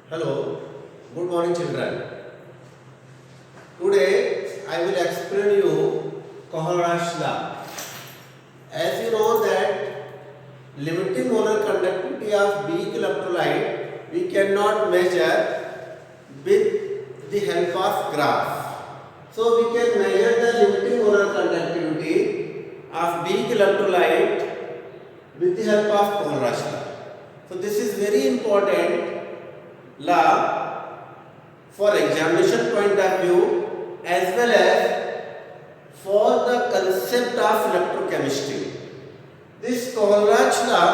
Hello, good morning children. Today I will explain you Kohlraasch law. As you know that limiting molar conductivity of weak electrolyte we cannot measure with the help of graph. So we can measure the limiting molar conductivity of weak electrolyte with the help of Kohlraasch law. So this is very important law for examination point of view as well as for the concept of electrochemistry. This Kohlraasch law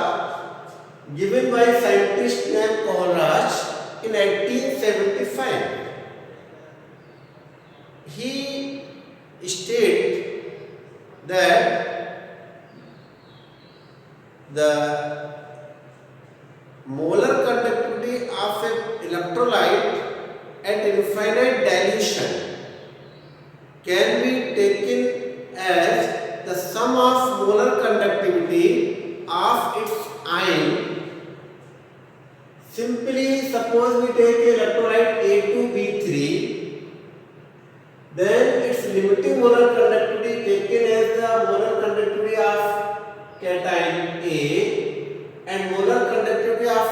given by scientist named Kohlraasch in 1875. He stated that the molar conductivity of an electrolyte at infinite dilution can be taken as the sum of molar conductivity of its ion. Simply suppose we take electrolyte A2B3, then its limiting molar conductivity taken as the molar conductivity of cation A and molar conductivity of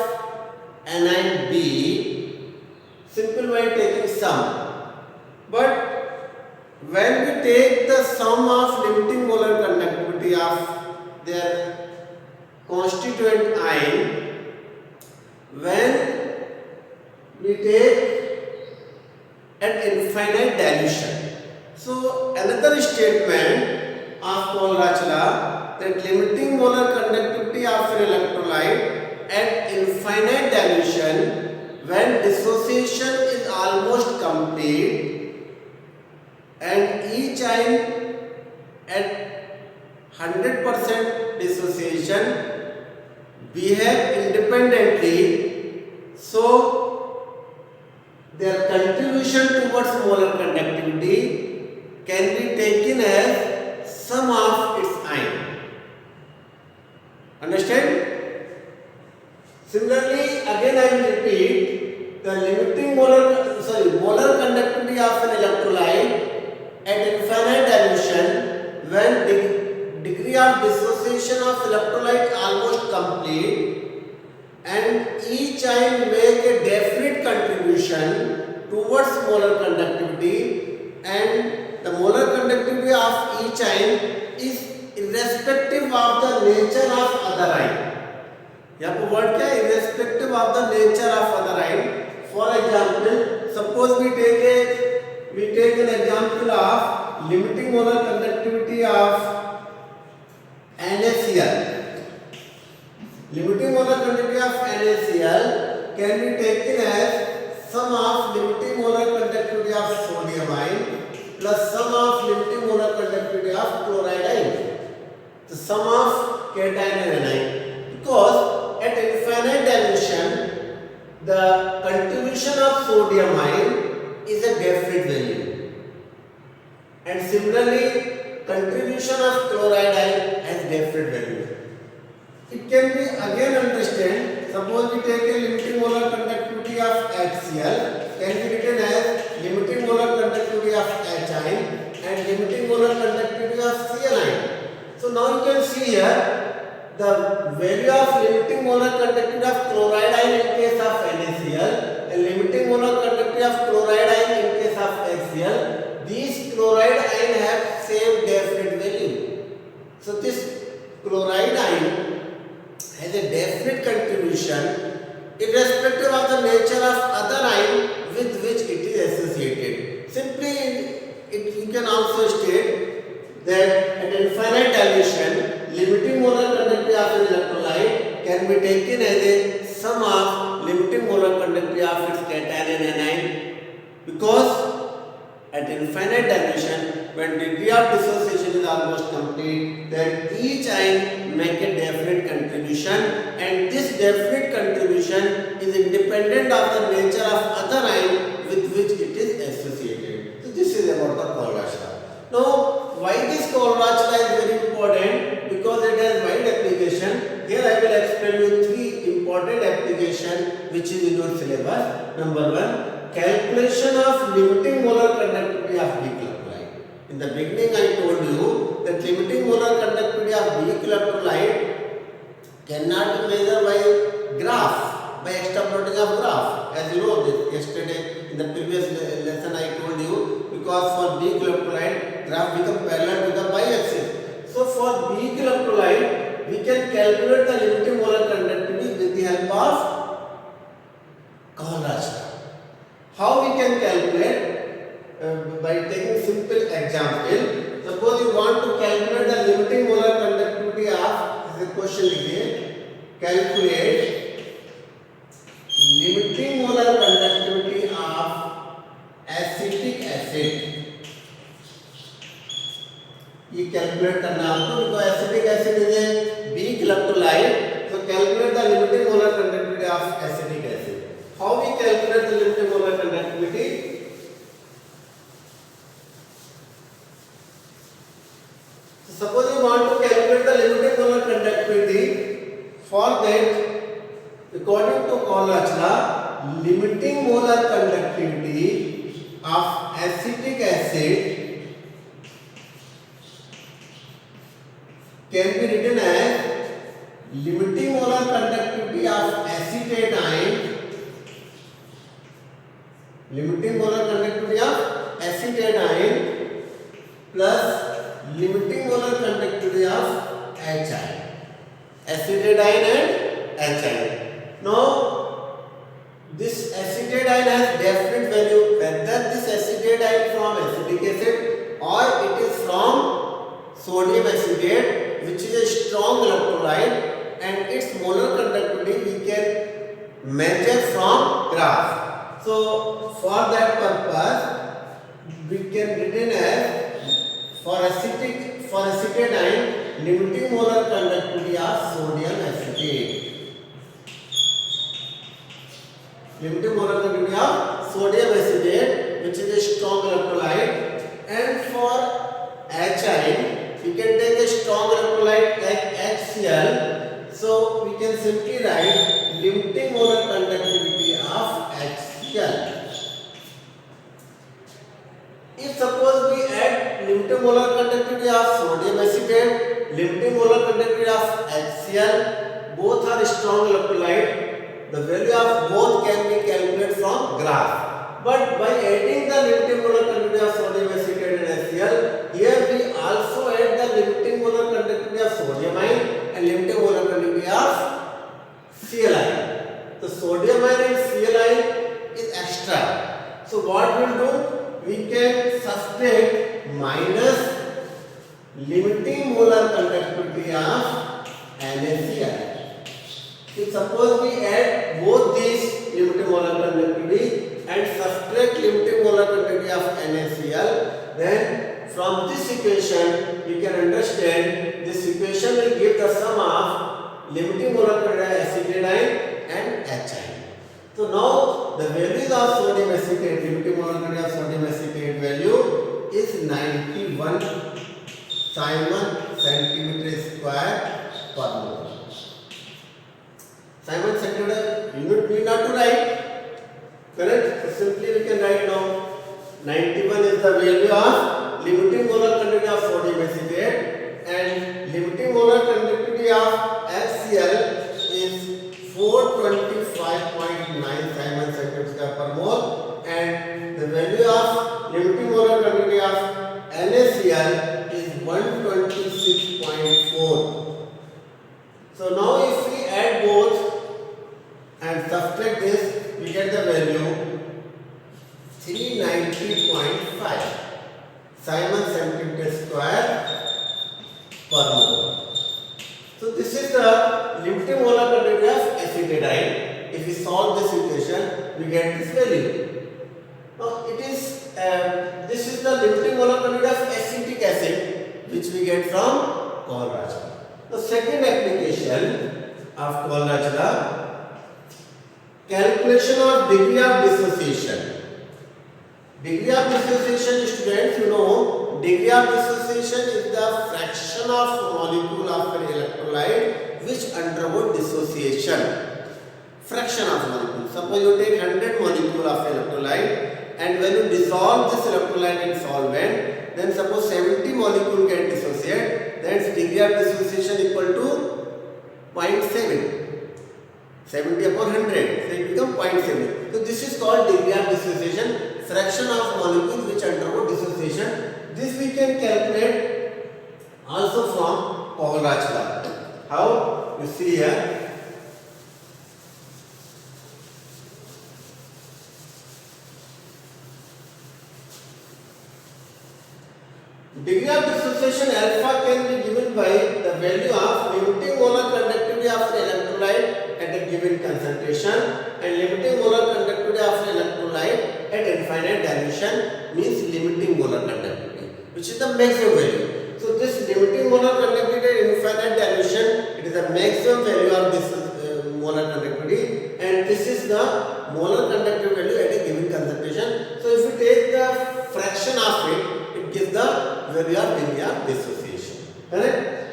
anion B, simple by taking sum. But when we take the sum of limiting molar conductivity of their constituent ion, when we take at infinite dilution. So another statement of Kohlraasch law that limiting molar conductivity of an electrolyte at infinite dilution when dissociation is almost complete and each ion at 100% dissociation behave independently, so their contribution towards molar conductivity can be taken as sum of its ion. Understand? Similarly, again I will repeat, the limiting molar conductivity of an electrolyte at infinite dilution when degree of dissociation of electrolyte almost complete and each ion make a definite contribution towards molar conductivity and the molar conductivity of each ion is irrespective of the nature of other ion. यहाँ पर word क्या है? Irrespective of the nature of other ion. For example, suppose we take an example of limiting molar conductivity of NaCl. Limiting molar conductivity of NaCl can be taken as sum of limiting molar conductivity of sodium ion plus sum of limiting molar conductivity of chloride ion. The sum of cation and anion, because at infinite dilution the contribution of sodium ion is a definite value and similarly contribution of chloride ion has definite value. It can be again understand, suppose we take a limiting molar conductivity of HCl can be written as limiting molar conductivity of H ion and limiting molar conductivity of Cl ion. So now you can see here the value of limiting molar conductivity of chloride ion in case of NaCl and limiting molar conductivity of chloride ion in case of HCl. These chloride ion have same definite value. So this chloride ion has a definite contribution irrespective of the nature of other ion with which it is associated. Simply you can also state that at infinite dilution limiting molar conductivity of an electrolyte can be taken as a sum of limiting molar conductivity of its cation and anion, because at infinite dilution when degree of dissociation is almost complete then each ion make a definite contribution and this definite contribution is independent of the nature of other ion with which it is associated. So this is about the Kohlraasch law. Now why this Kohlraasch law is very important? Because it has wide application. Here I will explain you three important applications which is in your syllabus. Number 1, calculation of limiting molar conductivity of weak electrolyte. In the beginning I told you that limiting molar conductivity of weak electrolyte cannot be measured by graph, by extrapolating of graph. As you know, this yesterday in the previous lesson I told you, because for weak electrolyte graph become parallel to the y-axis. So for weak electrolyte we can calculate the limiting molar conductivity with the help of Kohlrausch law. How we can calculate? By taking simple example. Suppose you want to calculate the limiting molar conductivity of, this is a question again, calculate limiting molar conductivity of acetic acid. ये calculate करना आपको, because acetic acid is a weak electrolyte, so calculate the limiting molar conductivity of acetic acid. How we calculate the limiting molar conductivity? So suppose you want to calculate the limiting molar conductivity. For that, according to Kohlrausch law, limiting molar conductivity of acetic acid can be written as limiting molar conductivity of acetate ion, limiting molar conductivity of acetate ion plus limiting molar conductivity of H ion, acetate ion and H ion. Now this acetate ion has definite value, whether this acetate ion from acetic acid or it is from sodium acetate, which is a strong electrolyte, and its molar conductivity we can measure from graph. So for that purpose we can written as for acetate ion limiting molar conductivity of sodium acetate, limiting molar conductivity of sodium acetate, which is a strong electrolyte. And for H ion we can take a strong electrolyte like HCl, so we can simply write limiting molar conductivity of HCl. If suppose we add limiting molar conductivity of sodium acetate, limiting molar conductivity of HCl, both are strong electrolyte, the value of both can be calculated from graph. But by adding the limiting molar conductivity of sodium acetate and HCl, here we also add the limiting molar conductivity of sodium ion and limiting molar conductivity of Cl ion. The sodium ion and Cl ion is extra. So what we will do? We can subtract minus limiting molar conductivity of NaCl. If suppose we add both these limiting molar conductivity and subtract limiting molar conductivity of NaCl, then from this equation we can understand this equation will give the sum of limiting molar conductivity of acetate ion and H ion. So now the values of sodium acetate, limiting molar conductivity of sodium acetate value is 91 Simon centimeter square per mole. Simon centimeter unit need not to write. Correct? So simply we can write now 91 is the value of limiting molar conductivity of sodium acetate, and limiting molar conductivity of HCl is 425.9 Simon centimeter per mole, and the value of limiting molar conductivity of NaCl is 126.4. So now if we add both and subtract this, we get the value 390.5 Simon centimeter square per mole. So this is the limiting molar conductivity of acetate ion. If we solve this equation, we get this value. Now it is this is the limiting molar conductivity of acetic acid, which we get from Kohlrausch law. The second application of Kohlrausch law, calculation of degree of dissociation. Degree of dissociation, students, you know, degree of dissociation is the fraction of molecule of an electrolyte which undergo dissociation. fraction of molecule. Suppose you take 100 molecule of electrolyte and when you dissolve this electrolyte in solvent, then suppose 70 molecule get dissociate, then its degree of dissociation equal to 0.7. 70 upon 100, so it becomes 0.7. So this is called degree of dissociation, fraction of molecule which undergo dissociation. This we can calculate also from Pohl-Rach law. How? You see here. Degree of dissociation alpha can be given by the value of limiting molar conductivity of the electrolyte at a given concentration and limiting molar conductivity of the electrolyte at infinite dilution means limiting molar conductivity, which is the maximum value. So this limiting molar conductivity at infinite dilution, it is the maximum value of this molar conductivity, and this is the molar conductivity value at a given concentration. So if you take the fraction of it, it gives the value of degree of dissociation. Correct?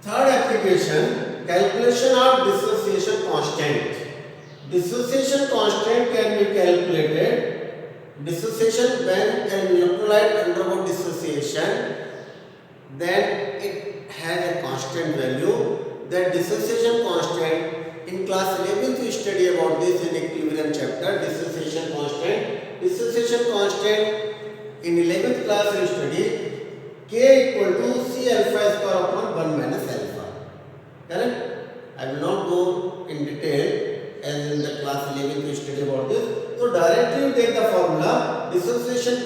Third application, calculation of dissociation constant. Dissociation constant can be calculated. Dissociation, when an electrolyte undergoes dissociation, then it has a constant value. That dissociation constant, in class 11 we study about this in equilibrium chapter, dissociation constant. Dissociation constant in 11th class we study K equal to C alpha square upon 1 minus alpha. Correct? I will not go in detail as in the class 11 we study about this. So directly you take the formula dissociation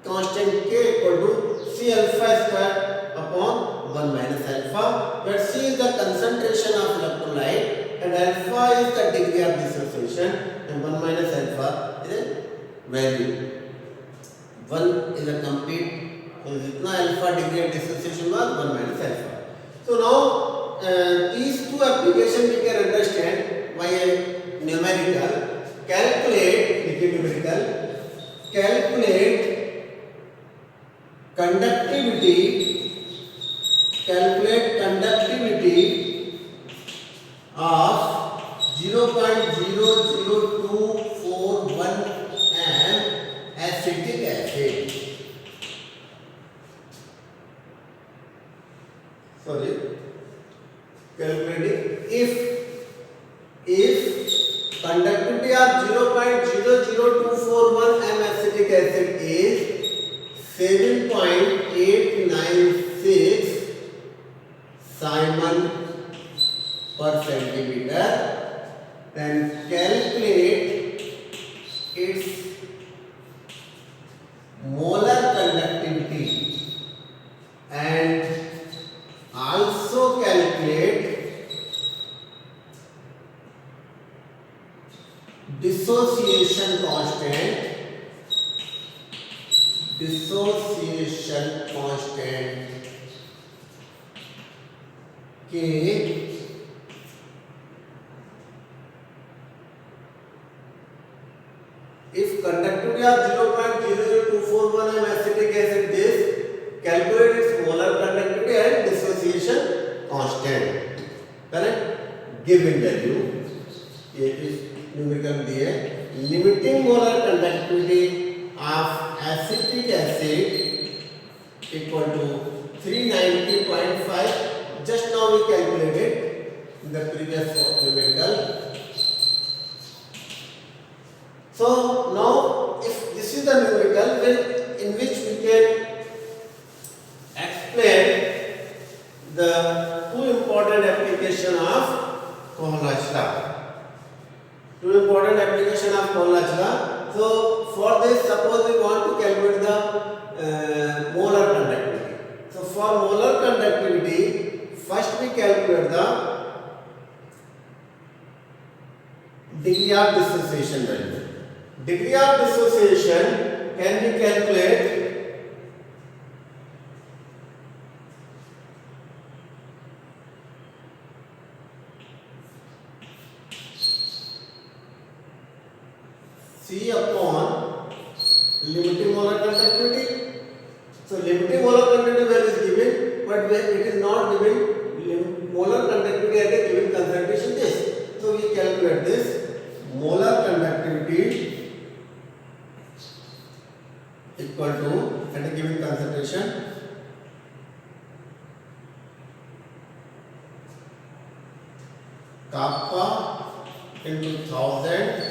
constant K equal to C alpha square upon 1 minus alpha, where C is the concentration of electrolyte and alpha is the degree of dissociation and 1 minus alpha is a value. 1 is a complete, so जितना alpha degree of dissociation was 1 minus alpha. So now these two applications we can understand by a numerical. Calculate conductivity of 0.00241 m acetic acid. Calculating if conductivity of 0.00241 m acetic acid is 7.896 Simon per centimeter, then calculate its molar conductivity and also calculate dissociation constant K if conductivity of 0.00241 m acetic acid is, calculate its molar conductivity and dissociation constant. Correct? Given value, ये is numerical दिए, limiting molar conductivity of acetic acid equal to 390.5. Just now we calculated in the previous numerical. So now if this is the numerical in which we can explain the two important application of Pohl-Rach law. Two important application of Pohl-Rach law. So for this, suppose we want to calculate the molar conductivity. So for molar conductivity, first we calculate the degree of dissociation value. Degree of dissociation can be calculated C upon limiting molar conductivity. So limiting molar conductivity value is given, but when it is not given molar conductivity at a given concentration this. So we calculate this molar conductivity equal to at a given concentration kappa into 1000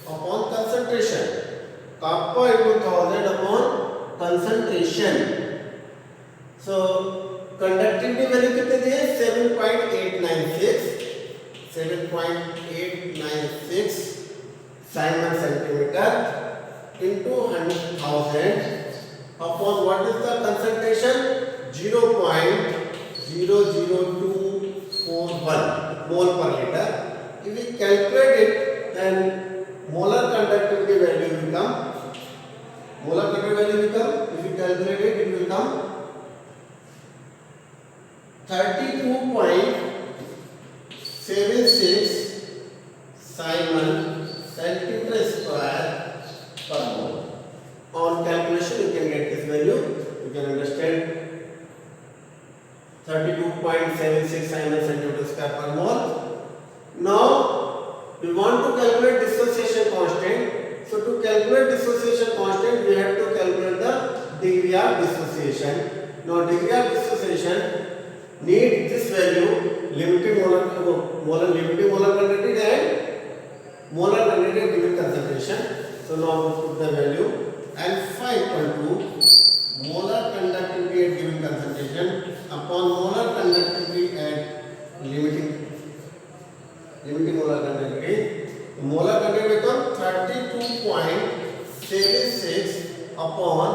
upon concentration. Kappa into 1000 upon concentration. So conductivity value कितनी दी है? 7.896 Simon centimeter into 100,000 upon what is the concentration? 0.00241 mole per liter. If we calculate it, then molar conductivity value will come. If we calculate it, it will come 32.76 Simon centimeter square per mole. On calculation, you can get this value. You can understand 32.76 Simon centimeter square per mole. Now we want to calculate dissociation constant. So to calculate dissociation constant, we have to calculate the degree of dissociation. Now degree of dissociation need this value, limiting molar conductivity and molar conductivity given concentration. So now we put the value alpha equal to molar conductivity at given concentration upon molar conductivity at limiting molar conductivity. Molar conductivity becomes 32.76 upon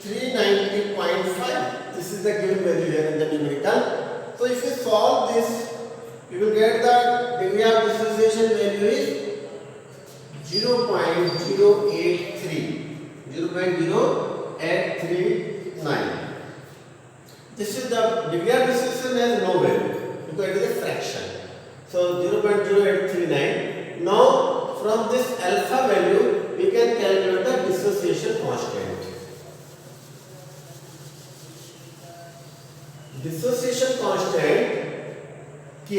390.5. This is the given value here in the numerical. So if you solve this, you will get the degree of dissociation value is 0.083. This is the degree of dissociation has no value because it is a fraction. So 0.0839. Now from this alpha value we can calculate the dissociation constant. Dissociation constant K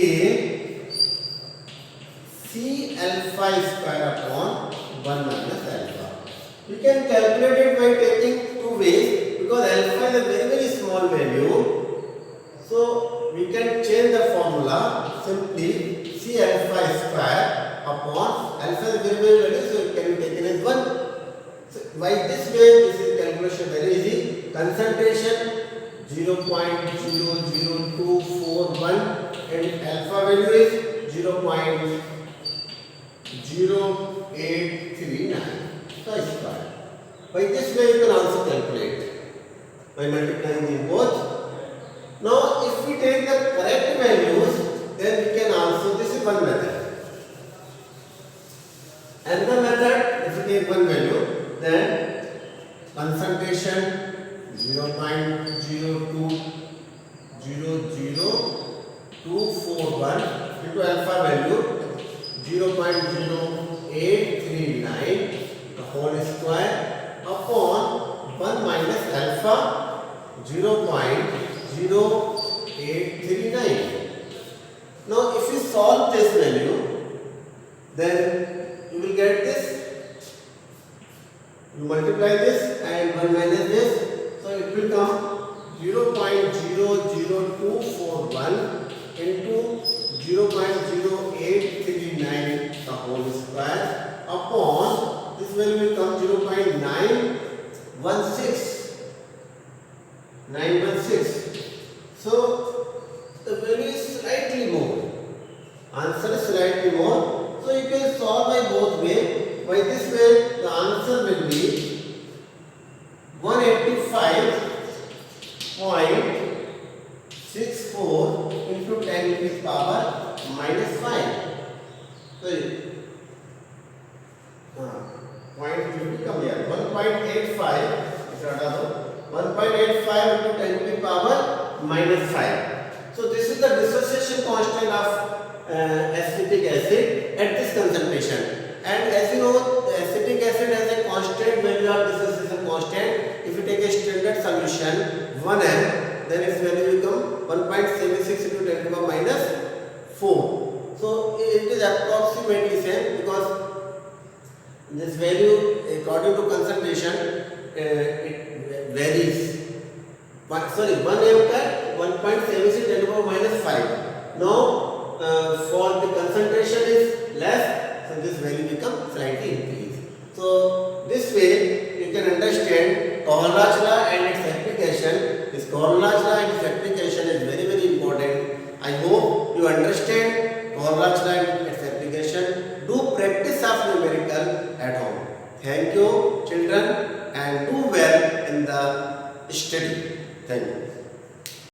C alpha square upon 1 minus alpha. We can calculate it by taking two ways because alpha is a very small value. So we can change the formula simply C alpha square upon alpha is a very value, so it can be taken as 1. So by this way, this is calculation very easy. Concentration 0.00241 and alpha value is 0.0839 square. By this way you can also calculate by multiplying them both. Now if we take the correct values, then we can also, this is one method. Another method, if we take one value, then concentration 0.00241 into alpha value 0.0839 the whole square upon 1 minus alpha 0.0839. Now if you solve this value, then you will get this. You multiply this and 1 minus this, so it will come 0.00241 into 0.0839 the whole square upon this value will come 0.916. So the value is slightly more. Answer is slightly more. So you can solve by both way. By this way, the answer will be 185.64 into 10 to the power minus 5. So, point will come here. 1.85 is 1.85 into 10 to the power minus 5. So this is the dissociation constant of acetic acid at this concentration. And as you know, the acetic acid has a constant value of dissociation constant. If you take a standard solution 1m, then its value will become 1.76 into 10 to the power minus 4. So So it is approximately same because this value according to concentration it varies. 1 MCAT 1.76 10 to the power minus 5. Now for the concentration is less, so this value becomes slightly increased. So this way you can understand Kohlrausch law and its application. This Kohlrausch law and its application is very very important. I hope you understand Kohlrausch law and its application. Do practice of numerical at home. Thank you.